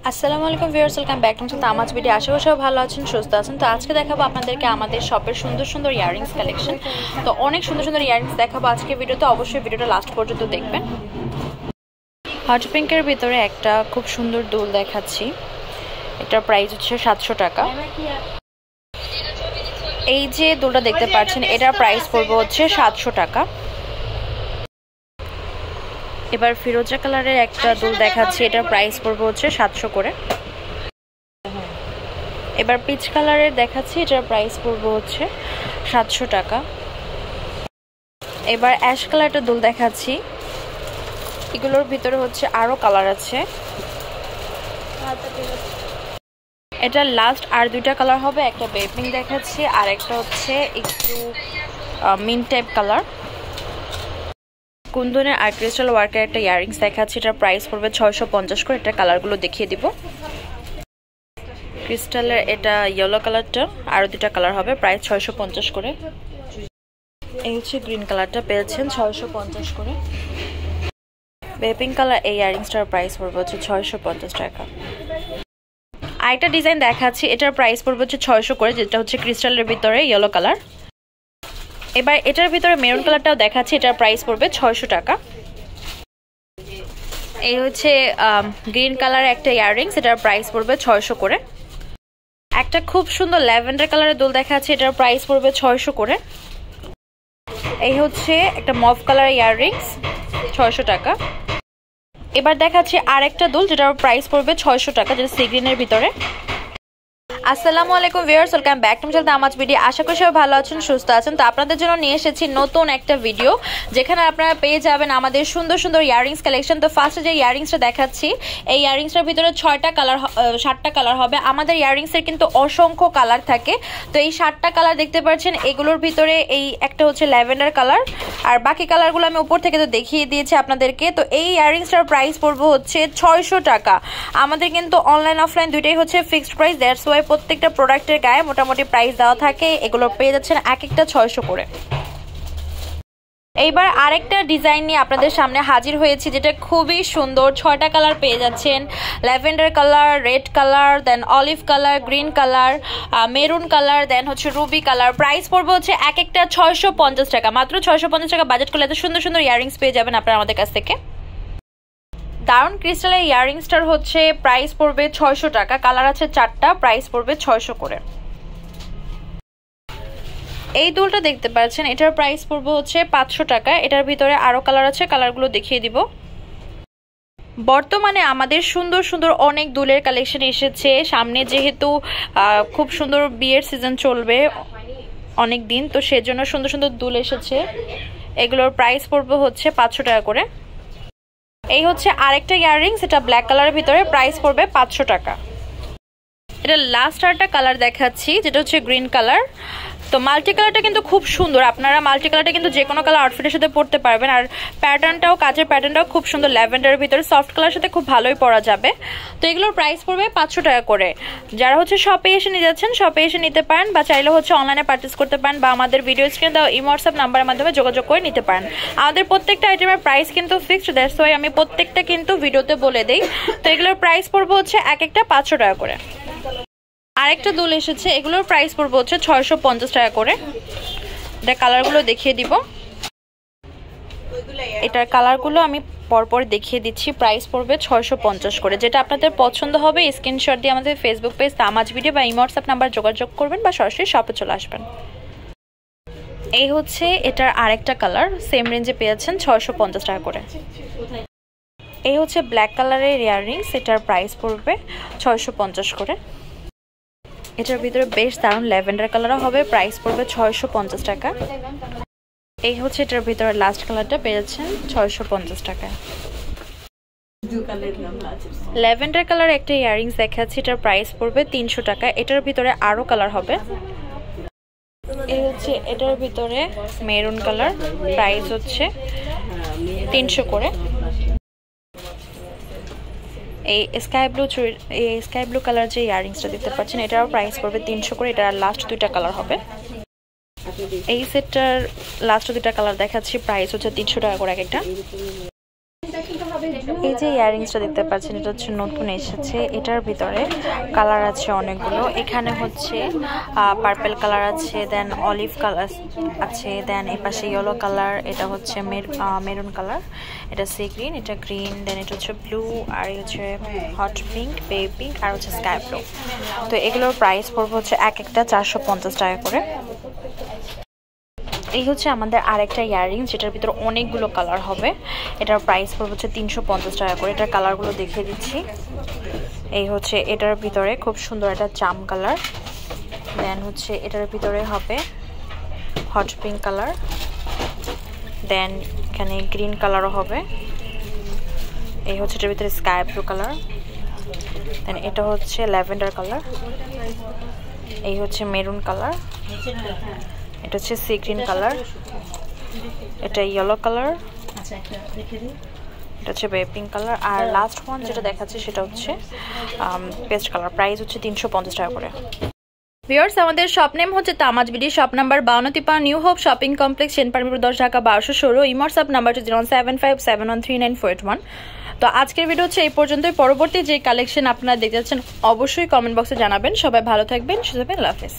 আসসালামু আলাইকুম viewers, welcome back to Tamaz video. আশা করি সবাই ভালো আছেন, সুস্থ আছেন। তো আজকে দেখাবো আপনাদেরকে আমাদের শপের সুন্দর সুন্দর ইয়াররিংস কালেকশন। তো অনেক সুন্দর সুন্দর ইয়াররিংস দেখাবো আজকে ভিডিওতে, অবশ্যই ভিডিওটা লাস্ট পর্যন্ত দেখবেন। হট পিঙ্কের ভিতরে একটা খুব সুন্দর দুল দেখাচ্ছি, এটার প্রাইস হচ্ছে 700 টাকা। এই যে দুলটা দেখতে পাচ্ছেন, এটার প্রাইস পড়বে হচ্ছে 700 টাকা। এবার ফিরোজা কালারের একটা দুল দেখাচ্ছি, এটার প্রাইস পড়বে হচ্ছে 700 করে। এবার পিচ কালারের দেখাচ্ছি, এটার প্রাইস পড়বে হচ্ছে 700 টাকা। এবার অ্যাশ কালারটা দুল দেখাচ্ছি, এগুলোর ভিতরে হচ্ছে আরো কালার আছে। এটা লাস্ট আর দুইটা কালার হবে, একটা বেপিং দেখাচ্ছি আর একটা হচ্ছে একটু মিন্ট টাইপ কালার। কুন্দনের আর ক্রিস্টাল ওয়ার্কের একটা ইয়াররিংস দেখাচ্ছি, এটার প্রাইস পড়বে 650 করে। এটা কালারগুলো দেখিয়ে দিব। ক্রিস্টালের এটা ইয়েলো কালারটা, আরও দুটা কালার হবে, প্রাইস 650 করে। এই হচ্ছে গ্রিন কালারটা, পেয়েছেন 650 করে। বেপিং কালার এই ইয়াররিংসটার প্রাইস পড়বে হচ্ছে 650 টাকা। আরেকটা ডিজাইন দেখাচ্ছি, এটার প্রাইস পড়বে হচ্ছে 600 করে, যেটা হচ্ছে ক্রিস্টালের ভিতরে ইয়েলো কালার। এবার এটার ভিতরে মেরুন কালারটাও দেখাচ্ছি, এটার প্রাইস পড়বে 600 টাকা। এই হচ্ছে গ্রিন কালার একটা ইয়াররিংস, এটার প্রাইস পড়বে 600 করে। একটা খুব সুন্দর ল্যাভেন্ডার কালারের দুল দেখাচ্ছি, এটার প্রাইস পড়বে 600 করে। এই হচ্ছে একটা মভ কালার ইয়াররিংস, 600 টাকা। এবার দেখাচ্ছি আর একটা দুল, যেটার প্রাইস পড়বে 600 টাকা, যেটা সি গ্রিনের ভিতরে। আসসালামু আলাইকুম viewers, welcome back to Tamaz video. আশা করি সবাই ভালো আছেন, সুস্থ আছেন। তো আপনাদের জন্য নিয়ে এসেছি নতুন একটা ভিডিও, যেখানে আপনারা পেয়ে যাবেন আমাদের সুন্দর সুন্দর ইয়াররিংস কালেকশন। তো ফার্স্টে যে ইয়াররিংসটা দেখাচ্ছি, এই ইয়াররিংসটার ভিতরে 7টা কালার হবে। আমাদের ইয়াররিংসের কিন্তু অসংখ্য কালার থাকে। তো এই 7টা কালার দেখতে পাচ্ছেন, এগুলোর ভিতরে এই একটা হচ্ছে ল্যাভেন্ডার কালার, আর বাকি কালারগুলো আমি উপর থেকে তো দেখিয়ে দিয়েছি আপনাদেরকে। তো এই ইয়াররিংসটার প্রাইস পড়বে হচ্ছে 600 টাকা। আমাদের কিন্তু অনলাইন অফলাইন দুইটাই হচ্ছে ফিক্সড প্রাইস, দ্যাটস ওয়াই প্রত্যেকটা প্রোডাক্টের গায়ে মোটামুটি প্রাইস দেওয়া থাকে। এগুলো পেয়ে যাচ্ছেন এক একটা 600 করে। এইবার আরেকটা ডিজাইন নিয়ে আপনাদের সামনে হাজির হয়েছি, যেটা খুবই সুন্দর। 6টা কালার পেয়ে যাচ্ছেন, lavender colour, red colour, then olive colour, green colour, maroon colour, then হচ্ছে রুবি কালার। প্রাইস পড়বে হচ্ছে এক একটা 650 টাকা। মাত্র 650 টাকা বাজেট করলে এত সুন্দর সুন্দর ইয়াররিংস পেয়ে যাবেন আপনারা আমাদের কাছ থেকে। দারুন ক্রিস্টালের ইয়াররিংসটার হচ্ছে প্রাইস পড়বে 600 টাকা। কালার আছে 4টা, প্রাইস পড়বে 600 করে। এই দুলটা দেখতে পাচ্ছেন, এটার প্রাইস পড়বে হচ্ছে 500 টাকা। এটার ভিতরে আরো কালার আছে, কালারগুলো দেখিয়ে দিব। বর্তমানে আমাদের সুন্দর সুন্দর অনেক দুলের কালেকশন এসেছে। সামনে যেহেতু খুব সুন্দর বিয়ের সিজন চলবে অনেক দিন, তো সেজন্য সুন্দর সুন্দর দুল এসেছে। এগুলোর প্রাইস পড়বে হচ্ছে 500 টাকা করে। এই হচ্ছে আরেকটা ইয়াররিংস, এটা ব্ল্যাক কালারের ভিতরে, প্রাইস পড়বে 500 টাকা। এটা লাস্ট আরেকটা কালার দেখাচ্ছি, যেটা হচ্ছে গ্রিন কালার। তো মাল্টি কালারটা কিন্তু খুব সুন্দর, আপনারা মাল্টি কালারটা কিন্তু যে কোনো কালার আউটফিটের সাথে পরতে পারবেন। আর প্যাটার্নটাও, কাজের প্যাটার্নটাও খুব সুন্দর, ল্যাভেন্ডারের ভিতরে সফট কালারের সাথে খুব ভালোই পরা যাবে। তো এগুলোর প্রাইস পড়বে 500 টাকা করে। যারা হচ্ছে শপে এসে নিয়ে যাচ্ছেন, শপে এসে নিতে পারেন, বা চাইলে হচ্ছে অনলাইনে পারচেস করতে পারেন, বা আমাদের ভিডিও স্ক্রিনে দেওয়া হোয়াটসঅ্যাপ নাম্বারের মাধ্যমে যোগাযোগ করে নিতে পারেন। আমাদের প্রত্যেকটা আইটেমের প্রাইস কিন্তু ফিক্সড, দ্যাটস ওয়াই আমি প্রত্যেকটা কিন্তু ভিডিওতে বলে দিই। তো এগুলোর প্রাইস পড়বে হচ্ছে এক একটা 500 টাকা করে। আরেকটা দুল এসেছে, এগুলোর প্রাইস পড়বে হচ্ছে 650 টাকা করে। এটা কালারগুলো দেখিয়ে দিব। এটার কালারগুলো আমি পরপর দেখিয়ে দিচ্ছি। প্রাইস পড়বে 650 করে। যেটা আপনাদের পছন্দ হবে স্ক্রিনশট দিয়ে আমাদের ফেসবুক পেজ তামাজ ভিডিও বা হোয়াটসঅ্যাপ নাম্বার যোগাযোগ করবেন, বা সরাসরি শপে চলে আসবেন। এই হচ্ছে এটার আরেকটা কালার, সেম রেঞ্জে পেয়েছেন 650 টাকা করে। এই হচ্ছে ব্ল্যাক কালারের ইয়াররিংস, এটার প্রাইস পড়বে 650 করে। এটার ভিতরে বেশ দারুণ ল্যাভেন্ডার কালারও হবে, প্রাইস পড়বে 650 টাকা। এই হচ্ছে এটার ভিতরে লাস্ট কালারটা পেয়েছেন 650 টাকা। ল্যাভেন্ডার কালার একটা ইয়াররিংস দেখাচ্ছি, এটার প্রাইস পড়বে 300 টাকা। এটার ভিতরে আরো কালার হবে। এই হচ্ছে এটার ভিতরে মেরুন কালার, প্রাইস হচ্ছে 300 করে। এই স্কাই ব্লু কালার যে ইয়াররিংসটা দেখতে পাচ্ছেন, এটার প্রাইস পড়বে 300 করে। এটার লাস্ট দুইটা কালার হবে। এই সেটটার লাস্ট দুইটা কালার দেখাচ্ছি, প্রাইস হচ্ছে 300 টাকা করে এক একটা। এই যে ইয়াররিংসটা দেখতে পাচ্ছেন এটা হচ্ছে নতুন এসেছে, এটার ভিতরে কালার আছে অনেকগুলো। এখানে হচ্ছে পার্পল কালার আছে, দেন অলিভ কালার আছে, দেন এই পাশে ইয়েলো কালার, এটা হচ্ছে মেরুন কালার, এটা সি গ্রিন, এটা গ্রিন, দেন এটা হচ্ছে ব্লু, আর এই হচ্ছে হট পিঙ্ক, বেবি পিঙ্ক, আর হচ্ছে স্কাই ব্লু। তো এগুলোর প্রাইস পড়বে হচ্ছে এক একটা 450 টাকা করে। এই হচ্ছে আমাদের আরেকটা ইয়াররিংস যেটার ভিতরে অনেকগুলো কালার হবে, এটার প্রাইস পড়বে হচ্ছে 350 টাকা করে। এটার কালারগুলো দেখিয়ে দিচ্ছি। এই হচ্ছে এটার ভিতরে খুব সুন্দর একটা জাম কালার, দেন হচ্ছে এটার ভিতরে হবে হট পিঙ্ক কালার, দেন এখানে গ্রিন কালারও হবে, এই হচ্ছে এটার ভিতরে স্কাই ব্লু কালার, দেন এটা হচ্ছে ল্যাভেন্ডার কালার, এই হচ্ছে মেরুন কালার, এটা হচ্ছে সি গ্রিন কালার, এটা ইয়েলো কালার, এটা হচ্ছে বেবি পিঙ্ক কালার, আর লাস্ট ওয়ান যেটা দেখাচ্ছে সেটা হচ্ছে পেস্ট কালার। প্রাইস হচ্ছে 350 টাকা করে। ভিউয়ার্স, আমাদের শপ নেম হচ্ছে Tamaz BD, shop number 52 new hope shopping complex, সেনপারমির 10 ঢাকা 1216। Imo WhatsApp number 07571394881। তো আজকের ভিডিও হচ্ছে এই পর্যন্তই। পরবর্তী যে কালেকশন আপনারা দেখতে যাচ্ছেন অবশ্যই কমেন্ট বক্সে জানাবেন। সবাই ভালো থাকবেন, সুস্থ থাকবেন, আল্লাহ হাফেজ।